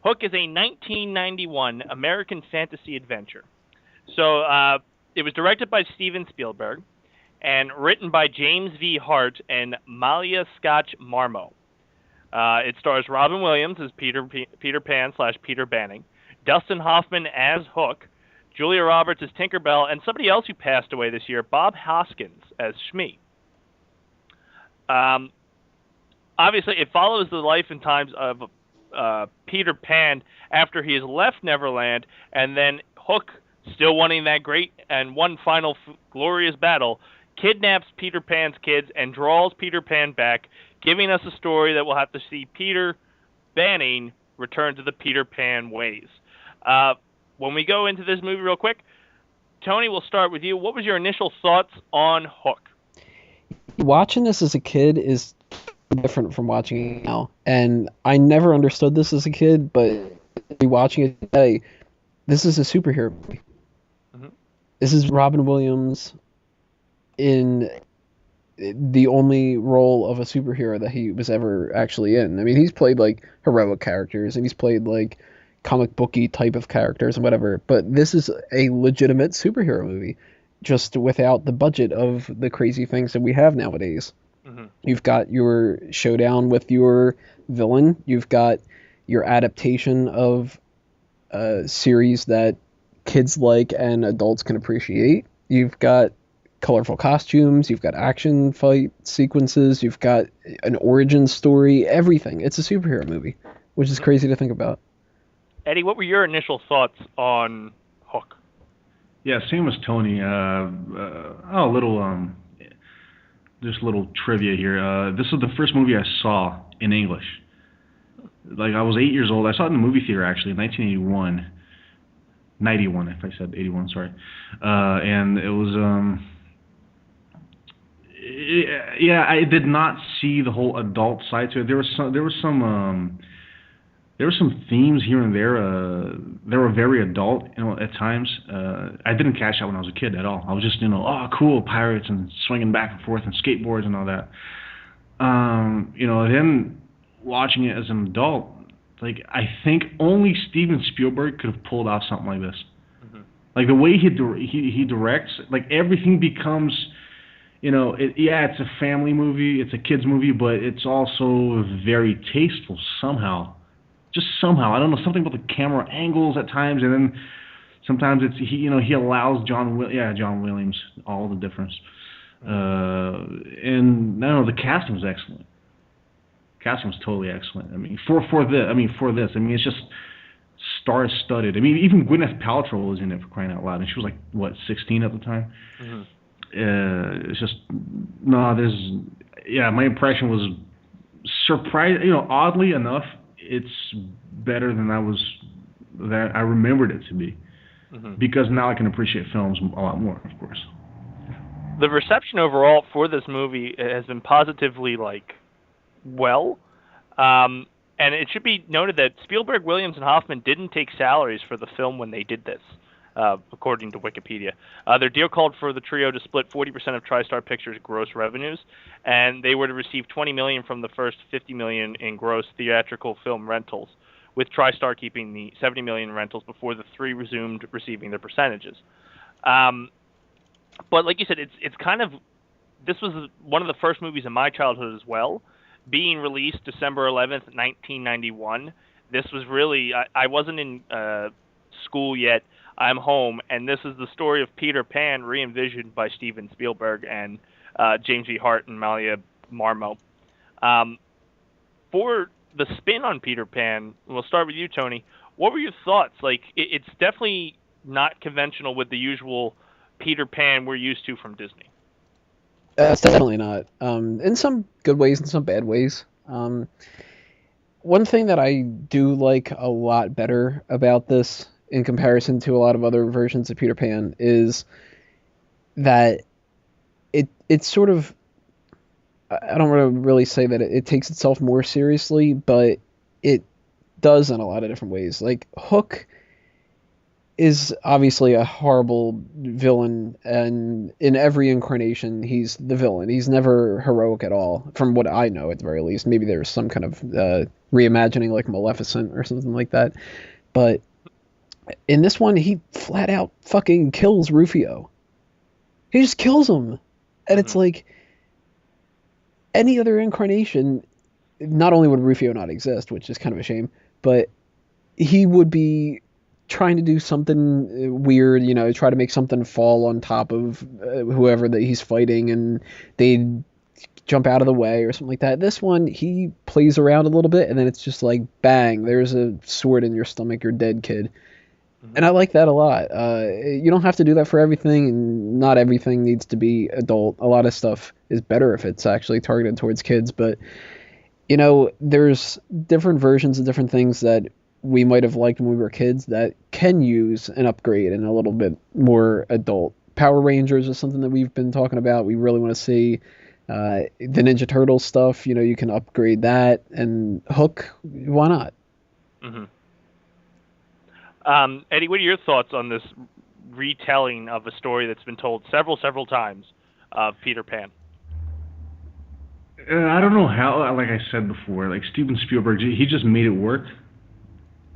Hook is a 1991 American fantasy adventure. So it was directed by Steven Spielberg and written by James V. Hart and Malia Scotch Marmo. It stars Robin Williams as Peter Pan / Peter Banning, Dustin Hoffman as Hook, Julia Roberts as Tinkerbell, and somebody else who passed away this year, Bob Hoskins as Shmi. Obviously, it follows the life and times of Peter Pan after he has left Neverland, and then Hook, still wanting that great and one final glorious battle, kidnaps Peter Pan's kids and draws Peter Pan back, giving us a story that we'll have to see Peter Banning return to the Peter Pan ways. When we go into this movie real quick, Tony, we'll start with you. What was your initial thoughts on Hook? Watching this as a kid is different from watching it now. And I never understood this as a kid, but watching it today, this is a superhero movie. Mm-hmm. This is Robin Williams in the only role of a superhero that he was ever actually in. I mean, he's played like heroic characters and he's played like comic booky type of characters and whatever, but this is a legitimate superhero movie, just without the budget of the crazy things that we have nowadays. Mm-hmm. You've got your showdown with your villain, you've got your adaptation of a series that kids like and adults can appreciate, you've got colorful costumes, you've got action fight sequences, you've got an origin story, everything. It's a superhero movie, which is crazy to think about. Eddie, what were your initial thoughts on Hook? Yeah, same as Tony. Just a little trivia here. This was the first movie I saw in English. Like, I was 8 years old. I saw it in the movie theater, actually, in 1981. 91, if I said 81, sorry. And it was... I did not see the whole adult side to it. There were some themes here and there. They were very adult, at times. I didn't catch that when I was a kid at all. I was just, oh, cool, pirates and swinging back and forth and skateboards and all that. Then watching it as an adult, like, I think only Steven Spielberg could have pulled off something like this. Mm-hmm. Like, the way he directs, like, everything becomes, it's a family movie, it's a kid's movie, but it's also very tasteful somehow. Just somehow, I don't know, something about the camera angles at times, and then sometimes it's he allows John Williams, all the difference. And I don't know, the casting was excellent. Casting was totally excellent. I mean, for this, it's just star-studded. I mean, even Gwyneth Paltrow was in it, for crying out loud, and she was like 16 at the time. Mm-hmm. It's just my impression was surprised. Oddly enough, it's better than I remembered it to be, mm-hmm. because now I can appreciate films a lot more, of course. The reception overall for this movie has been positively well, and it should be noted that Spielberg, Williams, and Hoffman didn't take salaries for the film when they did this, according to Wikipedia. Their deal called for the trio to split 40% of TriStar Pictures' gross revenues, and they were to receive $20 million from the first $50 million in gross theatrical film rentals, with TriStar keeping the $70 million rentals before the three resumed receiving their percentages. But like you said, this was one of the first movies in my childhood as well, being released December 11th, 1991. This was really, I wasn't in school yet. I'm home, and this is the story of Peter Pan re-envisioned by Steven Spielberg and James V. Hart and Malia Marmo. For the spin on Peter Pan, we'll start with you, Tony. What were your thoughts? Like, it's definitely not conventional with the usual Peter Pan we're used to from Disney. It's definitely not. In some good ways and some bad ways. One thing that I do like a lot better about this, in comparison to a lot of other versions of Peter Pan, is that it's sort of, I don't want to really say that it takes itself more seriously, but it does in a lot of different ways. Like, Hook is obviously a horrible villain, and in every incarnation he's the villain. He's never heroic at all, from what I know at the very least. Maybe there's some kind of reimagining like Maleficent or something like that. But in this one, he flat out fucking kills Rufio. He just kills him. And it's like, any other incarnation, not only would Rufio not exist, which is kind of a shame, but he would be trying to do something weird, try to make something fall on top of whoever that he's fighting, and they'd jump out of the way or something like that. This one, he plays around a little bit, and then it's just like, bang, there's a sword in your stomach, you're dead, kid. And I like that a lot. You don't have to do that for everything, and not everything needs to be adult. A lot of stuff is better if it's actually targeted towards kids, but, there's different versions of different things that we might have liked when we were kids that can use an upgrade and a little bit more adult. Power Rangers is something that we've been talking about. We really want to see the Ninja Turtles stuff. You can upgrade that, and Hook, why not? Mm-hmm. Eddie, what are your thoughts on this retelling of a story that's been told several times of Peter Pan? I don't know how, like I said before, like Steven Spielberg, he just made it work.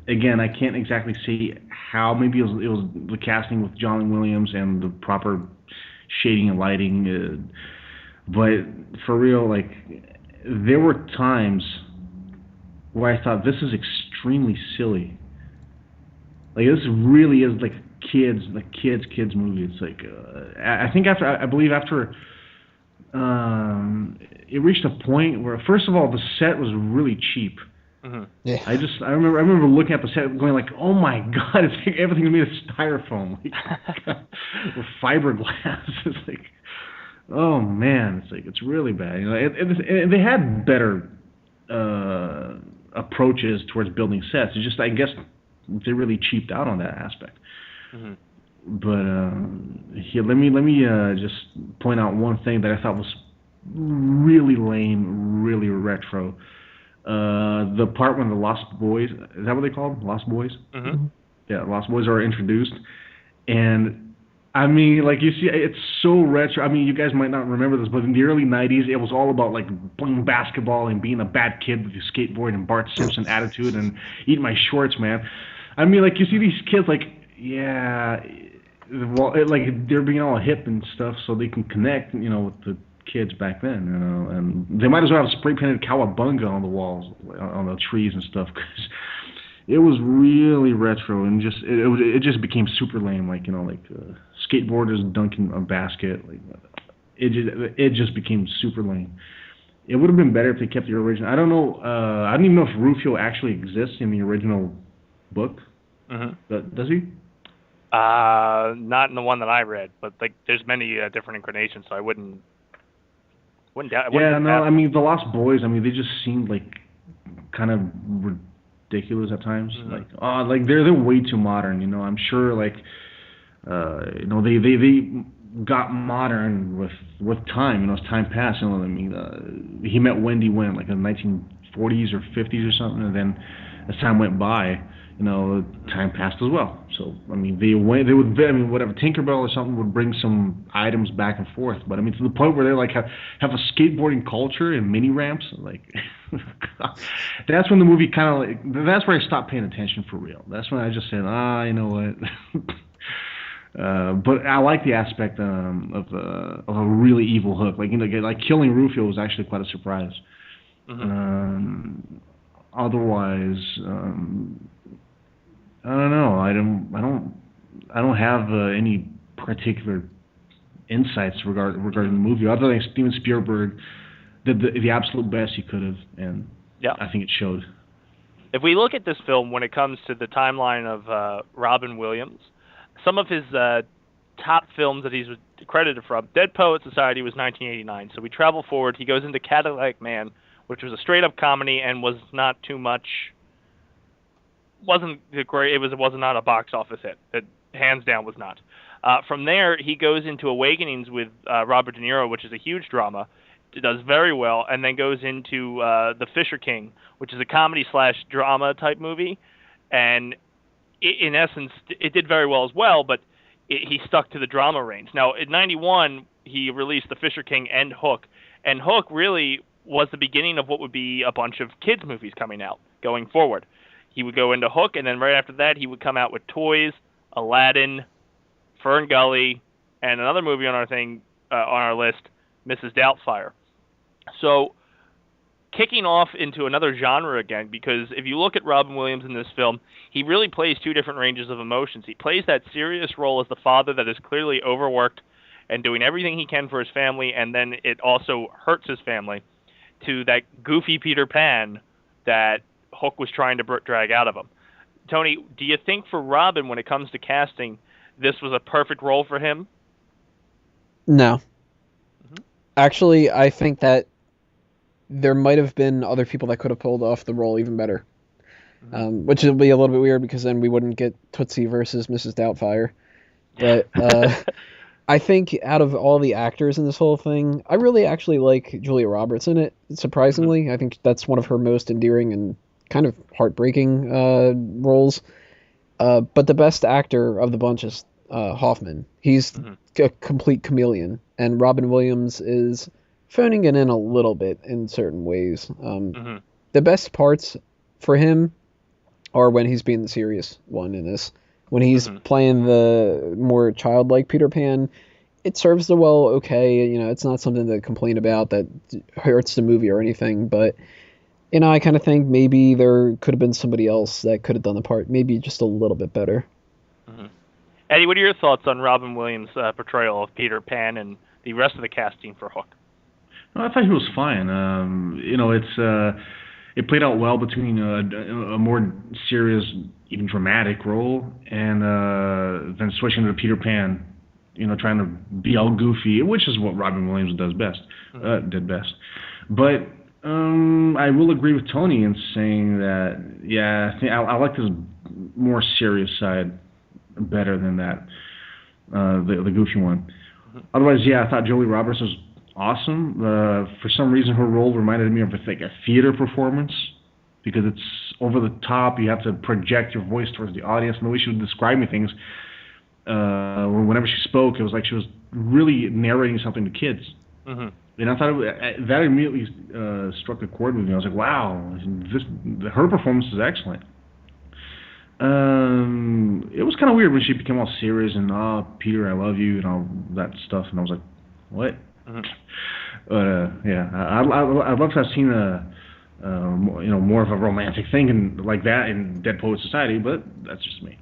Again, I can't exactly see how. Maybe it was the casting with John Williams and the proper shading and lighting. But for real, like, there were times where I thought, this is extremely silly. Like, this really is like kids movie. It's like I believe after it reached a point where, first of all, the set was really cheap. Mm-hmm. Yeah. I remember looking at the set going like, oh my god, it's like everything's made of styrofoam, like, or fiberglass. It's like, oh man, it's like, it's really bad. They had better approaches towards building sets. It's just, I guess, they really cheaped out on that aspect. Mm-hmm. But here, let me just point out one thing that I thought was really lame, really retro. The part when the Lost Boys, is that what they call them? Lost Boys? Mm-hmm. Yeah, Lost Boys are introduced. And, I mean, like, you see, it's so retro. I mean, you guys might not remember this, but in the early 90s, it was all about, like, playing basketball and being a bad kid with your skateboard and Bart Simpson attitude and eating my shorts, man. I mean, like, you see these kids, like, yeah, well, like, they're being all hip and stuff so they can connect, with the kids back then, and they might as well have spray painted cowabunga on the walls, on the trees and stuff, because it was really retro, and just it just became super lame, like skateboarders dunking a basket, like it just became super lame. It would have been better if they kept the original. I don't know. I don't even know if Rufio actually exists in the original book. Mm-hmm. Does he? Not in the one that I read, but like there's many different incarnations, so I wouldn't doubt. I mean, the Lost Boys, I mean, they just seemed like kind of ridiculous at times. Mm-hmm. Like they're way too modern. I'm sure, like, they got modern with time. As time passed. I mean, he met Wendy when, like, in the 1940s or 50s or something, and then as time went by, time passed as well. So, I mean, whatever, Tinkerbell or something would bring some items back and forth. But, I mean, to the point where they, like, have a skateboarding culture and mini ramps, like, that's when the movie kind of, like, that's where I stopped paying attention for real. That's when I just said, you know what. But I like the aspect of a really evil Hook. Like killing Rufio was actually quite a surprise. Mm-hmm. Otherwise, I don't know. I don't have any particular insights regarding the movie, other than Steven Spielberg did the absolute best he could have, and yeah, I think it showed. If we look at this film when it comes to the timeline of Robin Williams, some of his top films that he's credited from, Dead Poet Society was 1989. So we travel forward. He goes into Cadillac Man, which was a straight-up comedy and was not too much. Wasn't great. It was not a box office hit. It hands down was not. From there, he goes into Awakenings with Robert De Niro, which is a huge drama. It does very well, and then goes into The Fisher King, which is a comedy/drama type movie, and in essence, it did very well as well, but he stuck to the drama range. Now, in 91, he released The Fisher King and Hook really was the beginning of what would be a bunch of kids movies coming out going forward. He would go into Hook, and then right after that, he would come out with Toys, Aladdin, Fern Gully, and another movie on our list, Mrs. Doubtfire. So, kicking off into another genre again, because if you look at Robin Williams in this film, he really plays two different ranges of emotions. He plays that serious role as the father that is clearly overworked and doing everything he can for his family, and then it also hurts his family, to that goofy Peter Pan that Hook was trying to drag out of him. Tony, do you think for Robin, when it comes to casting, this was a perfect role for him? No. Mm-hmm. Actually, I think that there might have been other people that could have pulled off the role even better. Mm-hmm. Which will be a little bit weird, because then we wouldn't get Tootsie versus Mrs. Doubtfire. But I think out of all the actors in this whole thing, I really actually like Julia Roberts in it, surprisingly. Mm-hmm. I think that's one of her most endearing and kind of heartbreaking roles. But the best actor of the bunch is Hoffman. He's a complete chameleon, and Robin Williams is phoning it in a little bit in certain ways. The best parts for him are when he's being the serious one in this. When he's playing the more childlike Peter Pan, it serves the well okay. You know, it's not something to complain about that hurts the movie or anything. But, you know, I kind of think maybe there could have been somebody else that could have done the part maybe just a little bit better. Eddie, what are your thoughts on Robin Williams' portrayal of Peter Pan and the rest of the casting for Hook? No, I thought he was fine. You know, it played out well between a more serious, even dramatic role, and then switching to Peter Pan, you know, trying to be all goofy, which is what Robin Williams did best. But I will agree with Tony in saying that, yeah, I like his more serious side better than that, the goofy one. Otherwise, yeah, I thought Julia Roberts was awesome. For some reason, her role reminded me of a theater performance, because it's over the top. You have to project your voice towards the audience, and the way she would describe me things, whenever she spoke, it was like she was really narrating something to kids. And I thought that immediately struck a chord with me. I was like, wow, her performance is excellent. It was kind of weird when she became all serious and, Peter, I love you, and all that stuff, and I was like, what? But yeah, I'd love to have seen more of a romantic thing like that in Dead Poets Society, but that's just me.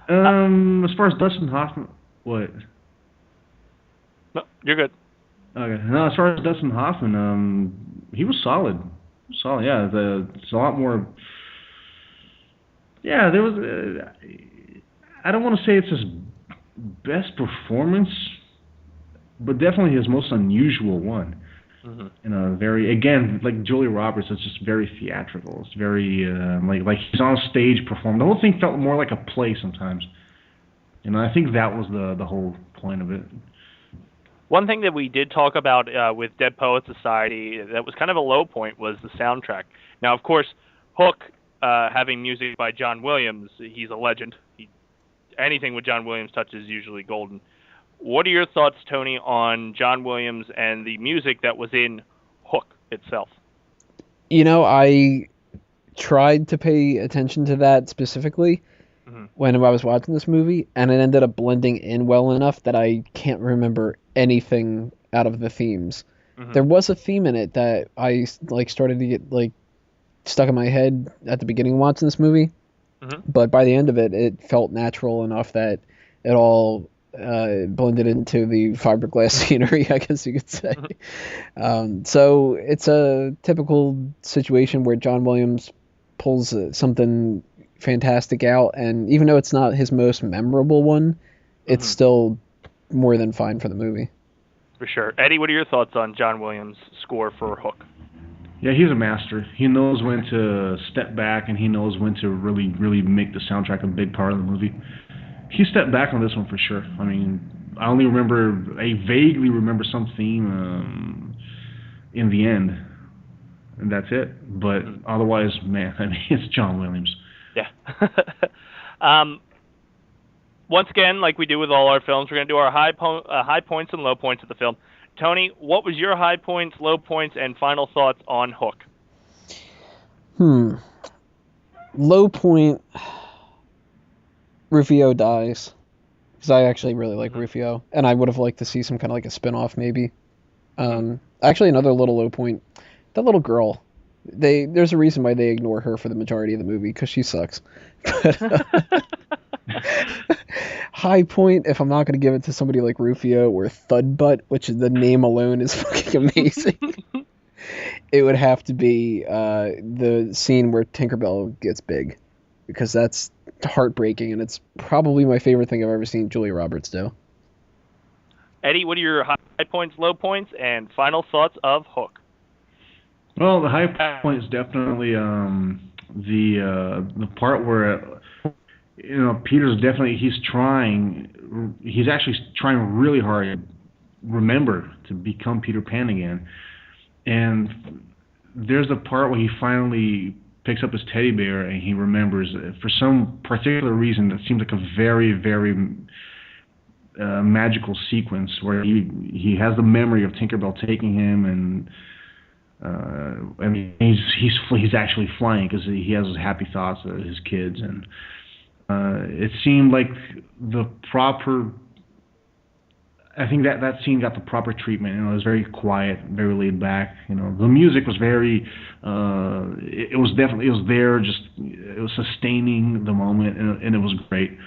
As far as Dustin Hoffman, what? No, you're good. Okay. No, as far as Dustin Hoffman, he was solid. Yeah. It's a lot more. Yeah, there was. I don't want to say it's his best performance, but definitely his most unusual one. Very, again, like Julia Roberts, it's just very theatrical. It's very like he's on stage performing. The whole thing felt more like a play sometimes. I think that was the whole point of it. One thing that we did talk about with Dead Poets Society that was kind of a low point was the soundtrack. Now, of course, Hook, having music by John Williams, he's a legend. Anything with John Williams touches is usually golden. What are your thoughts, Tony, on John Williams and the music that was in Hook itself? I tried to pay attention to that specifically when I was watching this movie, and it ended up blending in well enough that I can't remember anything out of the themes. There was a theme in it that I started to get stuck in my head at the beginning of watching this movie, but by the end of it, it felt natural enough that it all blended into the fiberglass scenery, I guess you could say. So it's a typical situation where John Williams pulls something fantastic out, and even though it's not his most memorable one, it's still more than fine for the movie. For sure. Eddie, what are your thoughts on John Williams' score for Hook? Yeah, he's a master. He knows when to step back, and he knows when to really, really make the soundtrack a big part of the movie. He stepped back on this one for sure. I mean, I vaguely remember some theme in the end, and that's it. But otherwise, man, I mean, it's John Williams. Yeah. Once again, like we do with all our films, we're going to do our high points and low points of the film. Tony, what was your high points, low points, and final thoughts on Hook? Low point, Rufio dies. Because I actually really like Rufio. And I would have liked to see some kind of like a spin-off maybe. Actually, another little low point, that little girl. There's a reason why they ignore her for the majority of the movie, because she sucks. High point, if I'm not going to give it to somebody like Rufio or Thud Butt, which the name alone is fucking amazing, it would have to be the scene where Tinkerbell gets big, because that's heartbreaking, and it's probably my favorite thing I've ever seen Julia Roberts do. Eddie, what are your high points, low points, and final thoughts of Hook? Well, the high point is definitely the part where Peter's definitely he's actually trying really hard to remember to become Peter Pan again, and there's a part where he finally picks up his teddy bear and he remembers for some particular reason that seems like a very, very magical sequence where he has the memory of Tinkerbell taking him, and he's actually flying because he has happy thoughts of his kids, and it seemed like the proper. I think that scene got the proper treatment. It was very quiet, very laid back. The music was very. It was there. It was sustaining the moment, and it was great.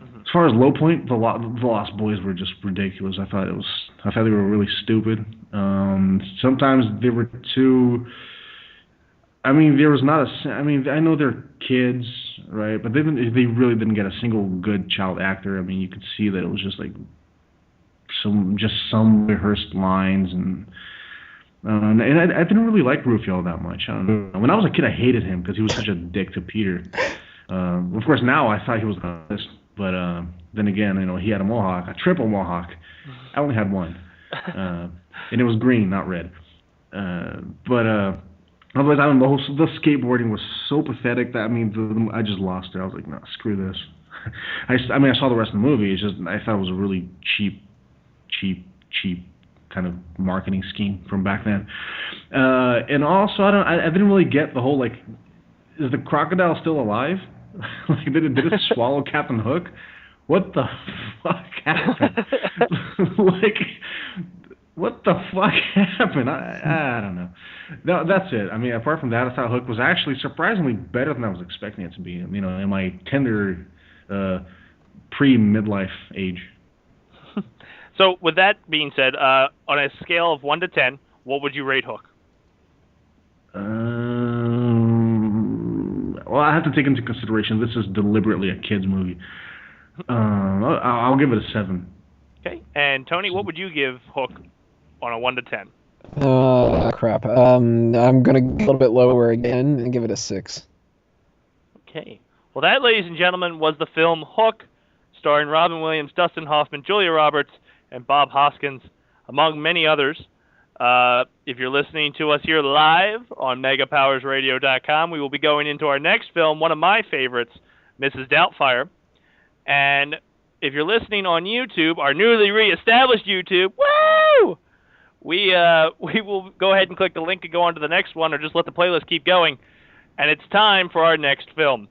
As far as low point, the Lost Boys were just ridiculous. I thought they were really stupid. Sometimes they were too. I mean, there was not a. I mean, I know they're kids, right? But they really didn't get a single good child actor. I mean, you could see that it was just like some rehearsed lines, and I didn't really like Rufio that much. I don't know. When I was a kid, I hated him because he was such a dick to Peter. Of course, now I thought he was honest, but then again, he had a triple mohawk. I only had one, and it was green, not red. But otherwise, I don't know. The skateboarding was so pathetic that I just lost it. I was like, no, screw this. I saw the rest of the movie. It's just I thought it was a really cheap kind of marketing scheme from back then. And also, I didn't really get the whole, like, is the crocodile still alive? Like, did it swallow Captain Hook? What the fuck happened? Like, what the fuck happened? I don't know. No, that's it. I mean, apart from that, I thought Hook was actually surprisingly better than I was expecting it to be. In my tender pre-midlife age. So, with that being said, on a scale of 1 to 10, what would you rate Hook? Well, I have to take into consideration this is deliberately a kid's movie. I'll give it a 7. Okay. And Tony, what would you give Hook on a 1 to 10? Crap. I'm gonna go a little bit lower again and give it a 6. Okay. Well, that, ladies and gentlemen, was the film Hook, starring Robin Williams, Dustin Hoffman, Julia Roberts, and Bob Hoskins, among many others. If you're listening to us here live on megapowersradio.com, we will be going into our next film, one of my favorites, Mrs. Doubtfire. And if you're listening on YouTube, our newly reestablished YouTube, woo! We will go ahead and click the link and go on to the next one, or just let the playlist keep going. And it's time for our next film.